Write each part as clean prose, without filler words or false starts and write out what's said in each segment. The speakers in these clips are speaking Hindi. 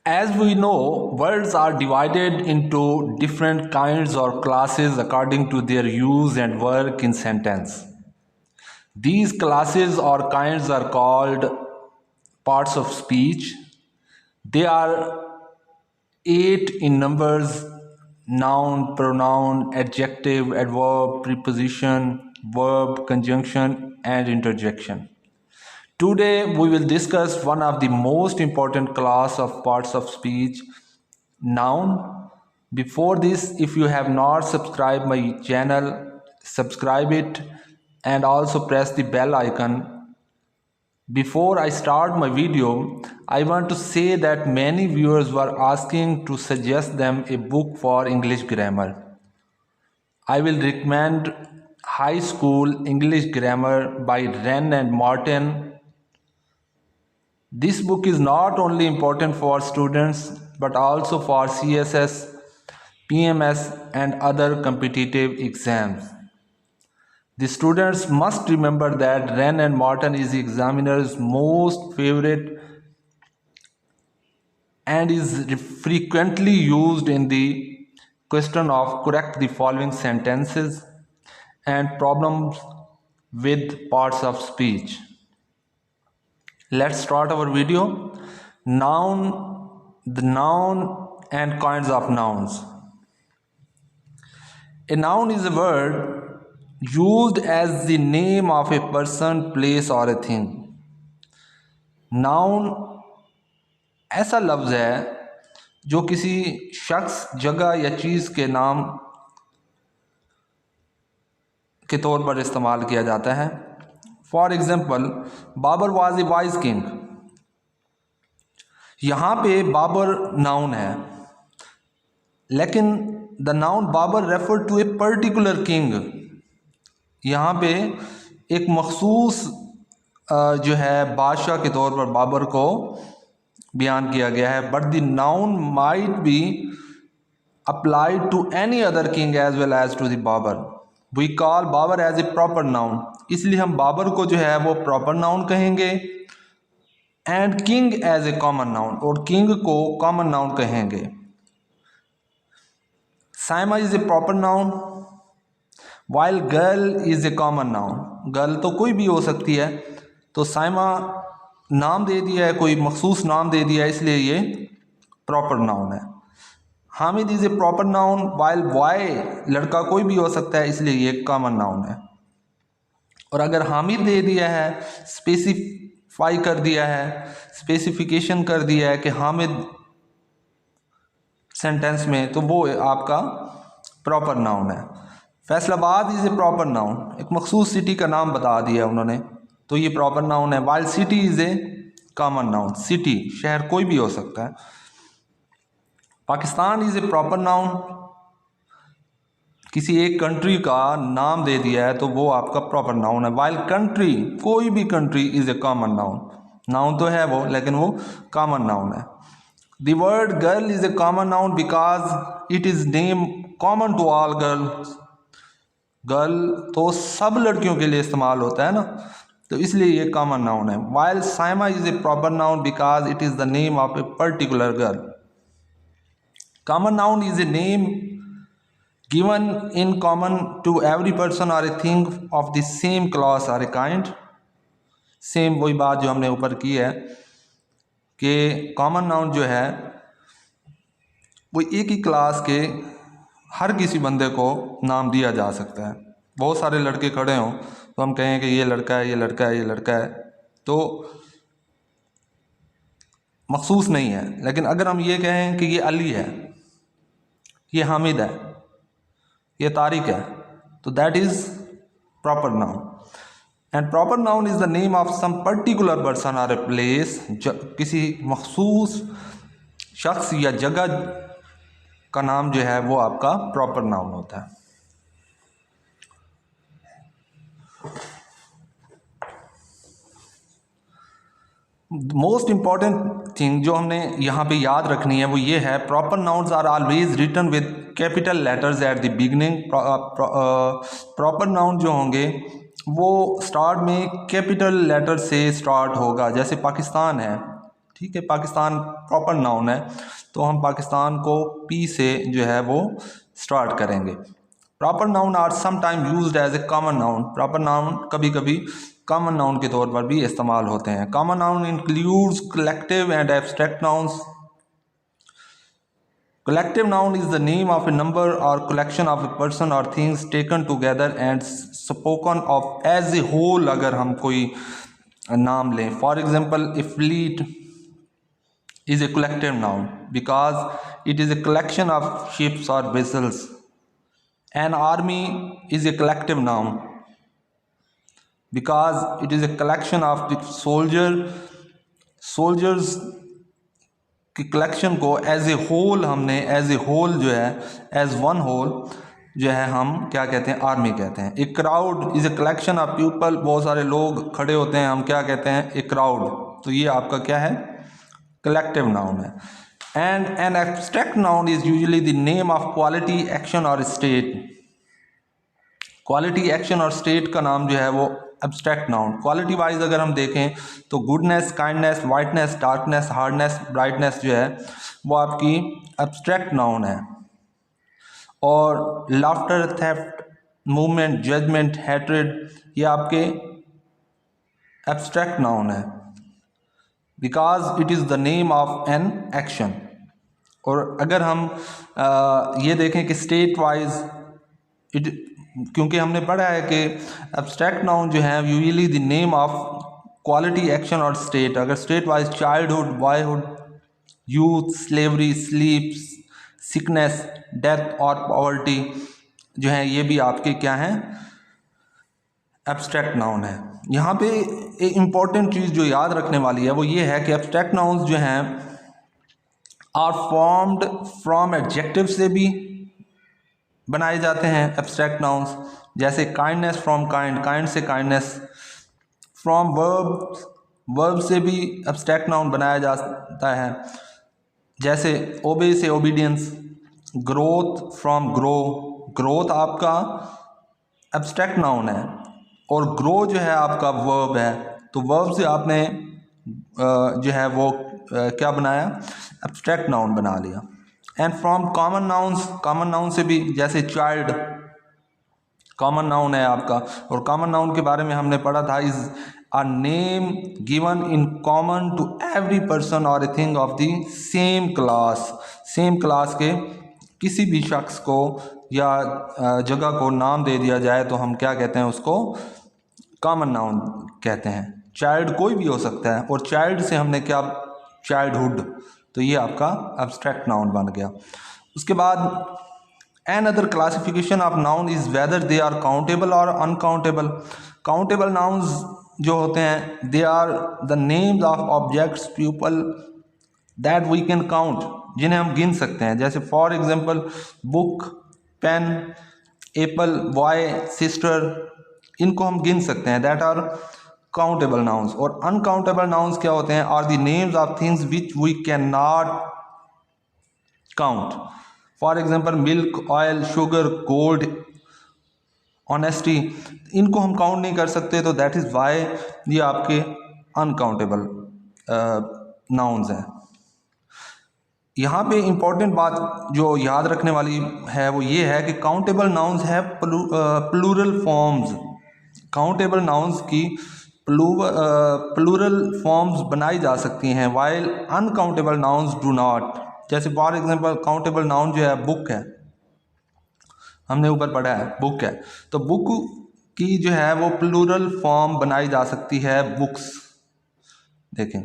As we know, words are divided into different kinds or classes according to their use and work in sentence. These classes or kinds are called parts of speech. They are 8 in numbers: noun, pronoun, adjective, adverb, preposition, verb, conjunction, and interjection. Today we will discuss one of the most important class of parts of speech, noun. Before this, if you have not subscribed my channel, subscribe it and also press the bell icon. Before I start my video, I want to say that many viewers were asking to suggest them a book for English grammar. I will recommend High School English Grammar by Wren and Martin. This book is not only important for students but also for CSS, PMS and other competitive exams. The students must remember that Wren and Martin is the examiner's most favorite and is frequently used in the question of correct the following sentences and problems with parts of speech. Let's start our video. The noun and kinds of nouns. A noun is a word used as the name of a person, place or a thing. Noun ऐसा लफ्ज़ है जो किसी शख्स, जगह या चीज़ के नाम के तौर पर इस्तेमाल किया जाता है. For example, Babar was a wise king. यहाँ पे बाबर नाउन है, लेकिन the noun Babar refer to a particular king. यहाँ पे एक मखसूस जो है बादशाह के तौर पर बाबर को बयान किया गया है. But the noun might be applied to any other king as well as to the Babar. We call Babar as a proper noun. इसलिए हम बाबर को जो है वो प्रॉपर नाउन कहेंगे and king as a common noun, और किंग को कॉमन नाउन कहेंगे. Saima is a proper noun while girl is a common noun. Girl तो कोई भी हो सकती है, तो साइमा नाम दे दिया है, कोई मखसूस नाम दे दिया है, इसलिए ये प्रॉपर नाउन है. Hamid is a proper noun while boy लड़का कोई भी हो सकता है, इसलिए ये कॉमन नाउन है. और अगर हामिद दे दिया है, स्पेसिफाई कर दिया है, स्पेसिफिकेशन कर दिया है कि हामिद सेंटेंस में, तो वो आपका प्रॉपर नाउन है. Faisalabad is a proper noun. एक मखसूस सिटी का नाम बता दिया उन्होंने, तो ये प्रॉपर नाउन है. While city is a common noun. City शहर कोई भी हो सकता है. Pakistan is a proper noun. किसी एक कंट्री का नाम दे दिया है तो वो आपका प्रॉपर नाउन है. वाइल कंट्री, कोई भी country, is a common noun. Noun तो है वो, लेकिन वो कॉमन नाउन है. The word girl is a common noun because it is name common to all girls. Girl तो सब लड़कियों के लिए इस्तेमाल होता है ना, तो इसलिए ये कॉमन नाउन है. While Saima is a proper noun because it is the name of a particular girl. Common noun is a name given in common to every person or a thing of the same class or a kind. Same वही बात जो हमने ऊपर की है कि कॉमन नाउन जो है वो एक ही क्लास के हर किसी बंदे को नाम दिया जा सकता है. बहुत सारे लड़के खड़े हों तो हम कहें कि ये लड़का है, ये लड़का है, ये लड़का है, तो मखसूस नहीं है. लेकिन अगर हम ये कहें कि ये अली है, ये हामिद है, ये तारिक है, तो that is proper noun. And proper noun is the name of some particular person और ए प्लेस. किसी मखसूस शख्स या जगह का नाम जो है वो आपका प्रॉपर नाउन होता है. मोस्ट इम्पॉर्टेंट थिंग जो हमने यहाँ पे याद रखनी है वो ये है, proper nouns are always written with capital letters at the beginning. Proper noun जो होंगे वो स्टार्ट में कैपिटल लेटर से स्टार्ट होगा. जैसे पाकिस्तान है, ठीक है, पाकिस्तान प्रॉपर नाउन है तो हम पाकिस्तान को पी से जो है वो स्टार्ट करेंगे। Proper noun are sometime used as a common noun. Proper noun कभी कभी कॉमन नाउन के तौर पर भी इस्तेमाल होते हैं। Common noun includes collective and abstract nouns. Collective noun is the name of a number or collection of a person or things taken together and spoken of as a whole। अगर हम कोई नाम लें, for example, a fleet is a collective noun because it is a collection of ships or vessels. An army is a collective noun because it is a collection of the soldiers कि कलेक्शन को एज ए होल हमने एज ए होल जो है एज वन होल जो है हम क्या कहते हैं, आर्मी कहते हैं। A crowd is a collection of people, बहुत सारे लोग खड़े होते हैं, हम क्या कहते हैं, ए क्राउड। तो ये आपका क्या है, कलेक्टिव नाउन है। And an abstract noun is usually the name of quality, action और स्टेट। क्वालिटी, एक्शन और स्टेट का नाम जो है वो एब्स्ट्रैक्ट नाउन। क्वालिटी वाइज अगर हम देखें तो goodness, kindness, whiteness, darkness, hardness, brightness जो है वो आपकी एब्स्ट्रैक्ट नाउन है। और laughter, theft, movement, judgement, hatred ये आपके एब्स्ट्रैक्ट नाउन है because it is the name of an action. और अगर हम ये देखें कि स्टेट वाइज क्योंकि हमने पढ़ा है कि एब्स्ट्रैक्ट नाउन जो है usually the name of quality, action और स्टेट। अगर state wise childhood, boyhood, youth, slavery, sleep, sickness, death और पॉवर्टी जो है ये भी आपके क्या हैं, एब्स्ट्रैक्ट नाउन है। यहाँ पे एक इम्पॉर्टेंट चीज़ जो याद रखने वाली है वो ये है कि एब्स्ट्रैक्ट नाउन्स जो हैं आर फॉर्म्ड फ्रॉम एडजेक्टिव से भी बनाए जाते हैं एब्स्ट्रैक्ट नाउन्स, जैसे काइंडनेस फ्रॉम काइंड, काइंड से काइंडनेस। फ्रॉम वर्ब, वर्ब से भी एब्स्ट्रैक्ट नाउन बनाया जाता है, जैसे ओबे से obedience. Growth from grow, growth आपका एब्स्ट्रैक्ट नाउन है और ग्रो जो है आपका वर्ब है, तो वर्ब से आपने जो है वो क्या बनाया, एब्स्ट्रैक्ट नाउन बना लिया। And from common nouns, common noun से भी, जैसे चाइल्ड कॉमन नाउन है आपका, और कॉमन नाउन के बारे में हमने पढ़ा था, is a name given in common to every person और a thing of the same class. Same class के किसी भी शख्स को या जगह को नाम दे दिया जाए तो हम क्या कहते हैं, उसको कॉमन नाउन कहते हैं। चाइल्ड कोई भी हो सकता है, और चाइल्ड से हमने क्या, चाइल्डहुड, तो ये आपका एब्स्ट्रैक्ट नाउन बन गया। उसके बाद another classification of noun is whether they are countable और अनकाउंटेबल। काउंटेबल नाउन्स जो होते हैं they are the names of objects, people that we can count, जिन्हें हम गिन सकते हैं। जैसे for example book, pen, apple, boy, sister, इनको हम गिन सकते हैं, दैट आर काउंटेबल नाउन्स। और अनकाउंटेबल नाउन्स क्या होते हैं, are the names of things which we can not count. For example milk, oil, sugar, gold, honesty, इनको हम काउंट नहीं कर सकते, तो दैट इज़ वाई ये आपके अनकाउंटेबल नाउन्स हैं। यहाँ पे इम्पॉर्टेंट बात जो याद रखने वाली है वो ये है कि काउंटेबल नाउन्स है प्लूरल फॉर्म्स। काउंटेबल नाउन्स की प्लूरल फॉर्म्स बनाई जा सकती हैं, while uncountable nouns do not. जैसे फॉर एग्जांपल काउंटेबल नाउन जो है बुक है, हमने ऊपर पढ़ा है बुक है, तो बुक की जो है वो प्लूरल फॉर्म बनाई जा सकती है, बुक्स, देखें।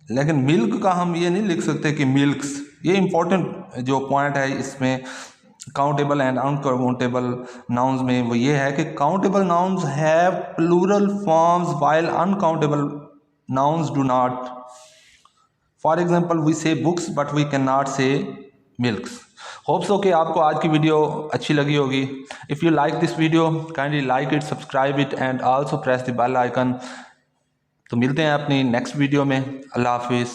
लेकिन मिल्क का हम ये नहीं लिख सकते कि मिल्क्स। ये इंपॉर्टेंट जो पॉइंट है इसमें काउंटेबल एंड अनकाउंटेबल नाउन्स में, वो ये है कि countable nouns have plural forms while uncountable nouns do not. For example we say books but we can not say milks. Hope so कि आपको आज की वीडियो अच्छी लगी होगी। If you like this video kindly like it, subscribe it and also press the bell icon. तो मिलते हैं अपनी नेक्स्ट वीडियो में। अल्लाह हाफिज़।